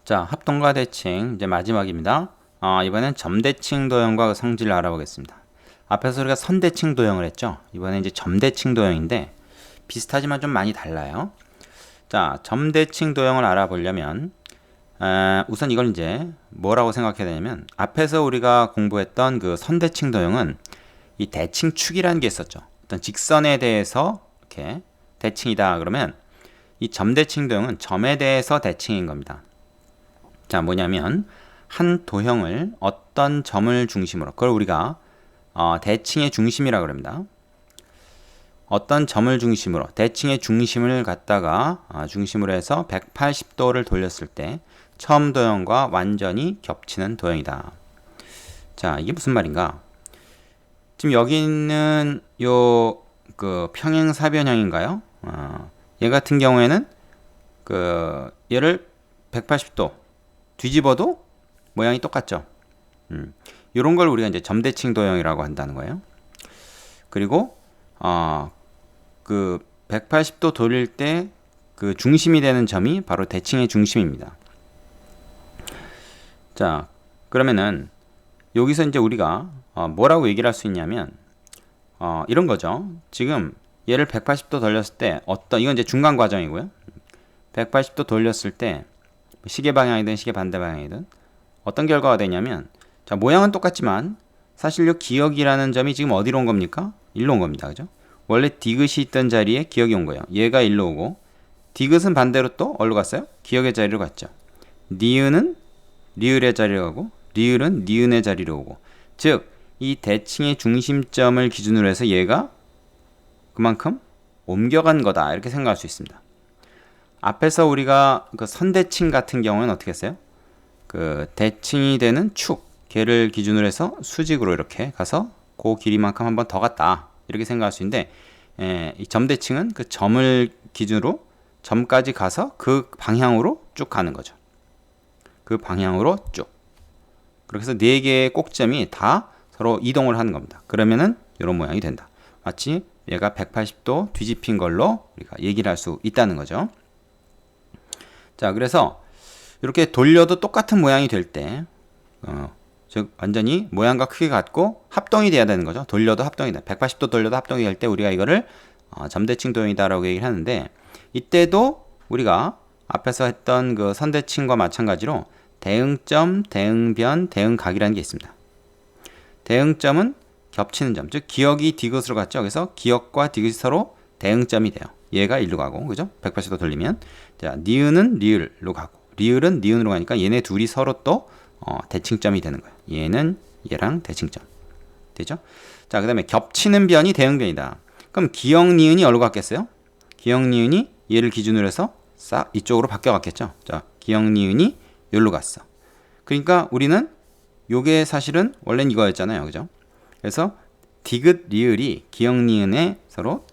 자, 합동과 대칭 이제 마지막입니다. 이번엔 점대칭 도형과 그 성질을 알아보겠습니다. 앞에서 우리가 선대칭 도형을 했죠. 이번엔 이제 점대칭 도형인데 비슷하지만 좀 많이 달라요. 자, 점대칭 도형을 알아보려면 우선 이걸 이제 뭐라고 생각해야 되냐면 앞에서 우리가 공부했던 그 선대칭 도형은 이 대칭축이라는 게 있었죠. 어떤 직선에 대해서 이렇게 대칭이다 그러면 이 점대칭 도형은 점에 대해서 대칭인 겁니다. 자, 뭐냐면 한 도형을 어떤 점을 중심으로, 그걸 우리가 대칭의 중심이라고 합니다. 어떤 점을 중심으로 대칭의 중심을 갖다가 중심으로 해서 180도를 돌렸을 때 처음 도형과 완전히 겹치는 도형이다. 자, 이게 무슨 말인가? 지금 여기 있는 요 그 평행사변형인가요? 얘 같은 경우에는 얘를 180도 뒤집어도 모양이 똑같죠. 이런 걸 우리가 이제 점대칭 도형이라고 한다는 거예요. 그리고 그 180도 돌릴 때 그 중심이 되는 점이 바로 대칭의 중심입니다. 자, 그러면은 여기서 이제 우리가 뭐라고 얘기를 할 수 있냐면 이런 거죠. 지금 얘를 180도 돌렸을 때 이건 이제 중간 과정이고요. 180도 돌렸을 때 시계 방향이든 시계 반대 방향이든 어떤 결과가 되냐면, 자, 모양은 똑같지만 사실 이 기역이라는 점이 지금 어디로 온 겁니까? 일로 온 겁니다. 그죠? 원래 디귿이 있던 자리에 기역이 온 거예요. 얘가 일로 오고 디귿은 반대로 또 어디로 갔어요? 기역의 자리로 갔죠. 니은은 리을의 자리로 가고 리을은 니은의 자리로 오고, 즉 이 대칭의 중심점을 기준으로 해서 얘가 그만큼 옮겨간 거다 이렇게 생각할 수 있습니다. 앞에서 우리가 그 선대칭 같은 경우는 어떻게 했어요? 그 대칭이 되는 축, 걔를 기준으로 해서 수직으로 이렇게 가서 그 길이만큼 한 번 더 갔다 이렇게 생각할 수 있는데, 이 점대칭은 그 점을 기준으로 점까지 가서 그 방향으로 쭉 가는 거죠. 그 방향으로 쭉. 그래서 네 개의 꼭점이 다 서로 이동을 하는 겁니다. 그러면은 이런 모양이 된다. 마치 얘가 180도 뒤집힌 걸로 우리가 얘기를 할 수 있다는 거죠. 자, 그래서 이렇게 돌려도 똑같은 모양이 될 때, 즉 완전히 모양과 크기가 같고 합동이 돼야 되는 거죠. 돌려도 합동이 돼. 180도 돌려도 합동이 될 때 우리가 이거를 점대칭 도형이다라고 얘기를 하는데, 이때도 우리가 앞에서 했던 그 선대칭과 마찬가지로 대응점, 대응변, 대응각이라는 게 있습니다. 대응점은 겹치는 점, 즉 기역이 디귿으로 갔죠. 그래서 기역과 디귿이 서로 대응점이 돼요. 얘가 일로 가고, 그죠? 180도 돌리면, 자, 니은은 리을로 가고 리을은 니은으로 가니까 얘네 둘이 서로 또 대칭점이 되는 거예요. 얘는 얘랑 대칭점 되죠? 자, 그 다음에 겹치는 변이 대응변이다. 그럼 기역 니은이 어디로 갔겠어요? 기역 니은이 얘를 기준으로 해서 싹 이쪽으로 바뀌어 갔겠죠. 자, 기역 니은이 여기로 갔어. 그러니까 우리는 요게 사실은 원래는 이거였잖아요. 그죠? 그래서 디귿 리을이 기역 니은에 서로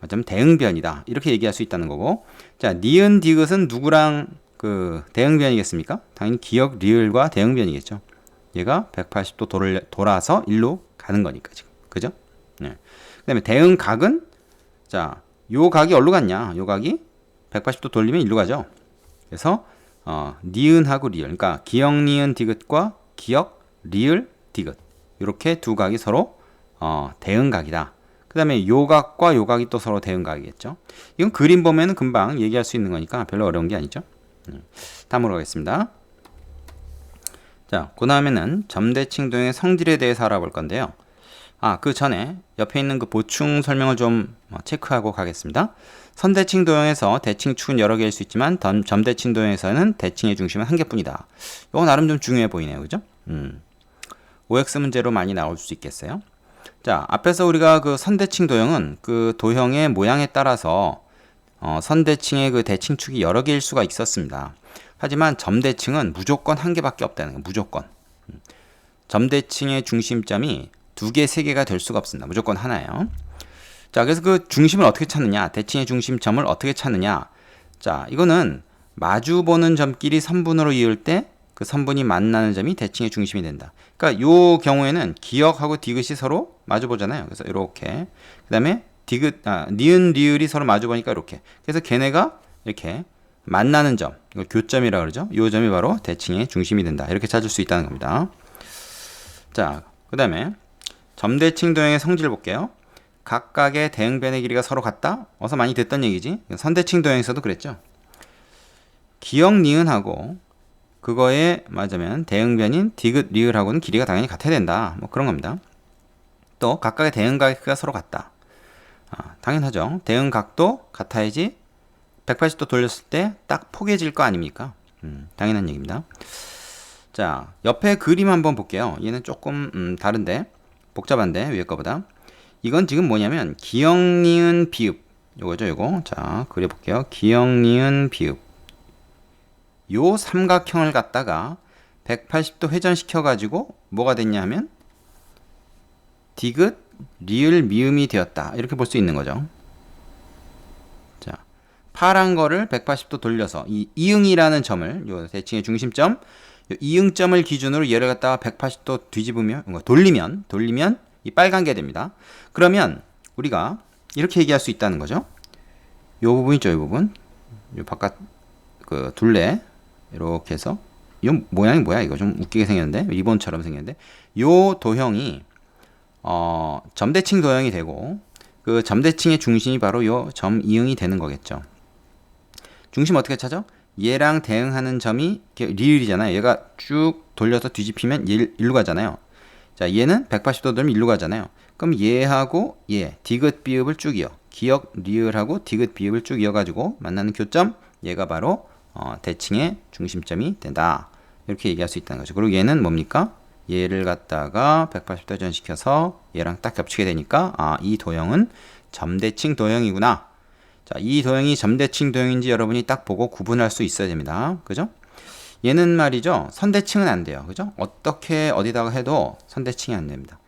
좀 대응변이다 이렇게 얘기할 수 있다는 거고, 자, 니은 디귿은 누구랑 그 대응변이겠습니까? 당연히 기역 리을과 대응변이겠죠. 얘가 180도 돌아서 일로 가는 거니까 지금, 그죠? 네. 그다음에 대응각은, 자, 요 각이 어디로 갔냐? 요 각이 180도 돌리면 일로 가죠. 그래서 니은하고 리을, 그러니까 기역 니은 디귿과 기역 리을 디귿, 이렇게 두 각이 서로 대응각이다. 그 다음에 요각과 요각이 또 서로 대응각이겠죠. 이건 그림 보면은 금방 얘기할 수 있는 거니까 별로 어려운 게 아니죠. 다음으로 가겠습니다. 자, 그 다음에는 점대칭 도형의 성질에 대해서 알아볼 건데요. 그 전에 옆에 있는 그 보충 설명을 좀 체크하고 가겠습니다. 선대칭 도형에서 대칭축은 여러 개일 수 있지만 점대칭 도형에서는 대칭의 중심은 한 개뿐이다. 이거 나름 좀 중요해 보이네요. 그죠? OX 문제로 많이 나올 수 있겠어요. 자, 앞에서 우리가 그 선대칭 도형은 그 도형의 모양에 따라서 선대칭의 그 대칭축이 여러 개일 수가 있었습니다. 하지만 점대칭은 무조건 한 개밖에 없다는 거예요. 무조건. 점대칭의 중심점이 두 개, 세 개가 될 수가 없습니다. 무조건 하나예요. 자, 그래서 그 중심을 어떻게 찾느냐? 대칭의 중심점을 어떻게 찾느냐? 자, 이거는 마주 보는 점끼리 선분으로 이을 때 그 선분이 만나는 점이 대칭의 중심이 된다. 그러니까 요 경우에는 기역하고 디귿이 서로 마주 보잖아요. 그래서 이렇게. 그다음에 니은 리을이 서로 마주 보니까 이렇게. 그래서 걔네가 이렇게 만나는 점, 이걸 교점이라고 그러죠. 이 점이 바로 대칭의 중심이 된다. 이렇게 찾을 수 있다는 겁니다. 자, 그 다음에 점대칭 도형의 성질을 볼게요. 각각의 대응변의 길이가 서로 같다? 어서 많이 듣던 얘기지. 선대칭 도형에서도 그랬죠. 기역, 니은하고 그거에 맞으면 대응변인 디귿, 리을하고는 길이가 당연히 같아야 된다. 뭐 그런 겁니다. 또 각각의 대응각이 서로 같다. 당연하죠. 대응각도 같아야지 180도 돌렸을 때 딱 포개질 거 아닙니까? 당연한 얘기입니다. 자, 옆에 그림 한번 볼게요. 얘는 조금 다른데 복잡한데 위에 거보다. 이건 지금 뭐냐면 기역, 니은, 비읍 요거죠. 요거. 자, 그려볼게요. 기역, 니은, 비읍 요 삼각형을 갖다가 180도 회전시켜 가지고 뭐가 됐냐 하면 디귿, 리을, 미음이 되었다. 이렇게 볼 수 있는 거죠. 자, 파란 거를 180도 돌려서 이 이응이라는 점을 요 대칭의 중심점 요 이응점을 기준으로 얘를 갖다가 180도 뒤집으면 돌리면 이 빨간 게 됩니다. 그러면 우리가 이렇게 얘기할 수 있다는 거죠. 요 부분 있죠, 이 부분. 요 바깥 그 둘레 이렇게 해서 이 모양이 뭐야? 이거 좀 웃기게 생겼는데 리본처럼 생겼는데 요 도형이 점대칭 도형이 되고 그 점대칭의 중심이 바로 요 점 이응이 되는 거겠죠. 중심 어떻게 찾아? 얘랑 대응하는 점이 리을이잖아요. 얘가 쭉 돌려서 뒤집히면 일로 가잖아요. 자, 얘는 180도 돌면 일로 가잖아요. 그럼 얘하고 얘 디귿 비읍을 쭉 이어 기역 리을하고 디귿 비읍을 쭉 이어가지고 만나는 교점 얘가 바로 대칭의 중심점이 된다. 이렇게 얘기할 수 있다는 거죠. 그리고 얘는 뭡니까? 얘를 갖다가 180도 회전시켜서 얘랑 딱 겹치게 되니까 이 도형은 점대칭 도형이구나. 자, 이 도형이 점대칭 도형인지 여러분이 딱 보고 구분할 수 있어야 됩니다. 그죠? 얘는 말이죠. 선대칭은 안 돼요. 그죠? 어떻게 어디다가 해도 선대칭이 안 됩니다.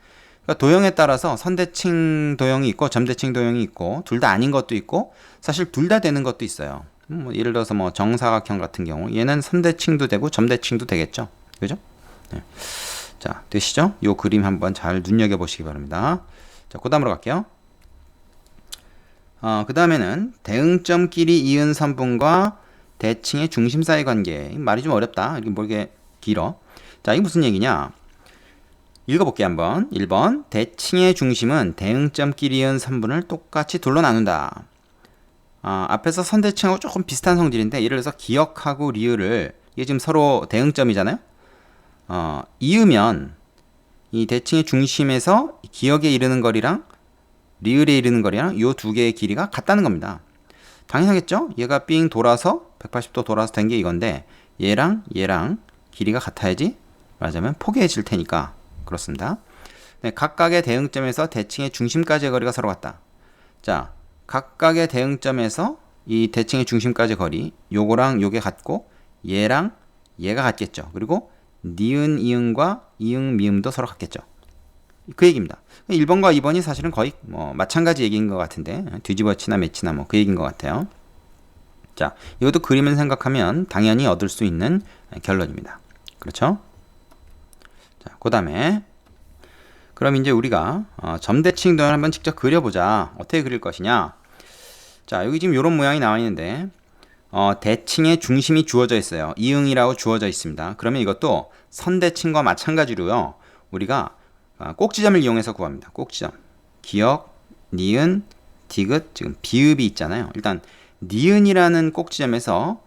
그러니까 도형에 따라서 선대칭 도형이 있고 점대칭 도형이 있고 둘 다 아닌 것도 있고 사실 둘 다 되는 것도 있어요. 예를 들어서 뭐 정사각형 같은 경우 얘는 선대칭도 되고 점대칭도 되겠죠. 그죠? 네. 자, 되시죠? 요 그림 한번 잘 눈여겨 보시기 바랍니다. 자, 그 다음으로 갈게요. 그 다음에는 대응점끼리 이은 선분과 대칭의 중심 사이 관계. 말이 좀 어렵다. 이게 뭐 이게 길어. 자, 이게 무슨 얘기냐? 읽어볼게요, 한번. 1번. 대칭의 중심은 대응점끼리 이은 선분을 똑같이 둘로 나눈다. 앞에서 선대칭하고 조금 비슷한 성질인데, 예를 들어서 기역하고 리을을, 이게 지금 서로 대응점이잖아요? 이으면, 이 대칭의 중심에서 기역에 이르는 거리랑 리을에 이르는 거리랑 이 두 개의 길이가 같다는 겁니다. 당연하겠죠? 얘가 삥 돌아서 180도 돌아서 된 게 이건데 얘랑 길이가 같아야지 말하자면 포개해질 테니까 그렇습니다. 네, 각각의 대응점에서 대칭의 중심까지의 거리가 서로 같다. 자, 각각의 대응점에서 이 대칭의 중심까지 거리 요거랑 요게 같고 얘랑 얘가 같겠죠. 그리고 니은, 이응과 이응, 미음도 서로 같겠죠. 그 얘기입니다. 1번과 2번이 사실은 거의 뭐 마찬가지 얘기인 것 같은데 뒤집어치나 매치나 뭐 그 얘기인 것 같아요. 자, 이것도 그림을 생각하면 당연히 얻을 수 있는 결론입니다. 그렇죠? 자, 그 다음에 그럼 이제 우리가 점대칭 도형을 한번 직접 그려보자. 어떻게 그릴 것이냐? 자, 여기 지금 이런 모양이 나와 있는데 대칭의 중심이 주어져 있어요. 이응이라고 주어져 있습니다. 그러면 이것도 선대칭과 마찬가지로요. 우리가 꼭지점을 이용해서 구합니다. 꼭지점. 기역, 니은, 디귿, 지금 비읍이 있잖아요. 일단 니은이라는 꼭지점에서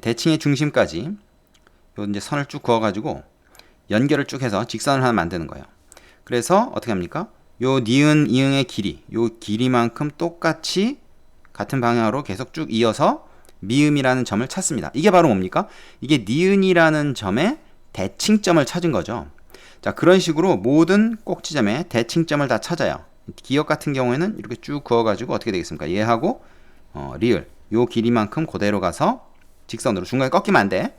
대칭의 중심까지 요 이제 선을 쭉 그어가지고 연결을 쭉 해서 직선을 하나 만드는 거예요. 그래서 어떻게 합니까? 요 니은, 이응의 길이, 요 길이만큼 똑같이 같은 방향으로 계속 쭉 이어서 미음이라는 점을 찾습니다. 이게 바로 뭡니까? 이게 니은이라는 점의 대칭점을 찾은 거죠. 자, 그런 식으로 모든 꼭지점에 대칭점을 다 찾아요. 기역 같은 경우에는 이렇게 쭉 그어가지고 어떻게 되겠습니까? 얘하고 리을 요 길이만큼 그대로 가서 직선으로 중간에 꺾이면 안 돼.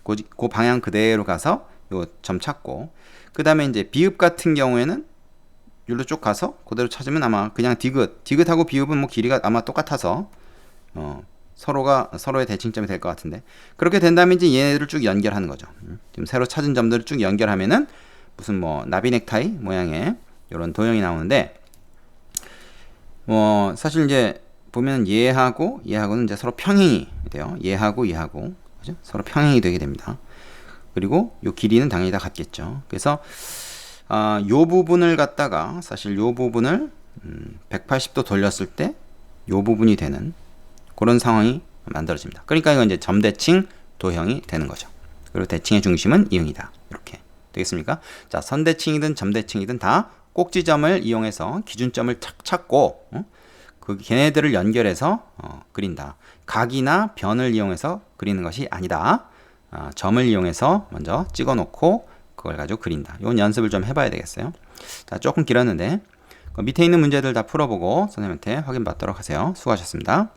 그 방향 그대로 가서 요 점 찾고 그 다음에 이제 비읍 같은 경우에는 여기로 쭉 가서 그대로 찾으면 아마 그냥 디귿하고 비읍은 뭐 길이가 아마 똑같아서 서로가 서로의 대칭점이 될 것 같은데 그렇게 된다면 이제 얘네들을 쭉 연결하는 거죠. 지금 새로 찾은 점들을 쭉 연결하면은 무슨 뭐 나비 넥타이 모양의 이런 도형이 나오는데 사실 이제 보면 얘하고 얘하고는 이제 서로 평행이 돼요. 얘하고 얘하고 그죠? 서로 평행이 되게 됩니다. 그리고 요 길이는 당연히 다 같겠죠. 그래서 요 부분을 갖다가 사실 요 부분을 180도 돌렸을 때 요 부분이 되는 그런 상황이 만들어집니다. 그러니까 이건 이제 점대칭 도형이 되는 거죠. 그리고 대칭의 중심은 이응이다. 이렇게 되겠습니까? 자, 선대칭이든 점대칭이든 다 꼭지점을 이용해서 기준점을 착 찾고 그 걔네들을 연결해서 그린다. 각이나 변을 이용해서 그리는 것이 아니다. 점을 이용해서 먼저 찍어 놓고 그걸 가지고 그린다. 이건 연습을 좀 해봐야 되겠어요. 자, 조금 길었는데 밑에 있는 문제들 다 풀어보고 선생님한테 확인받도록 하세요. 수고하셨습니다.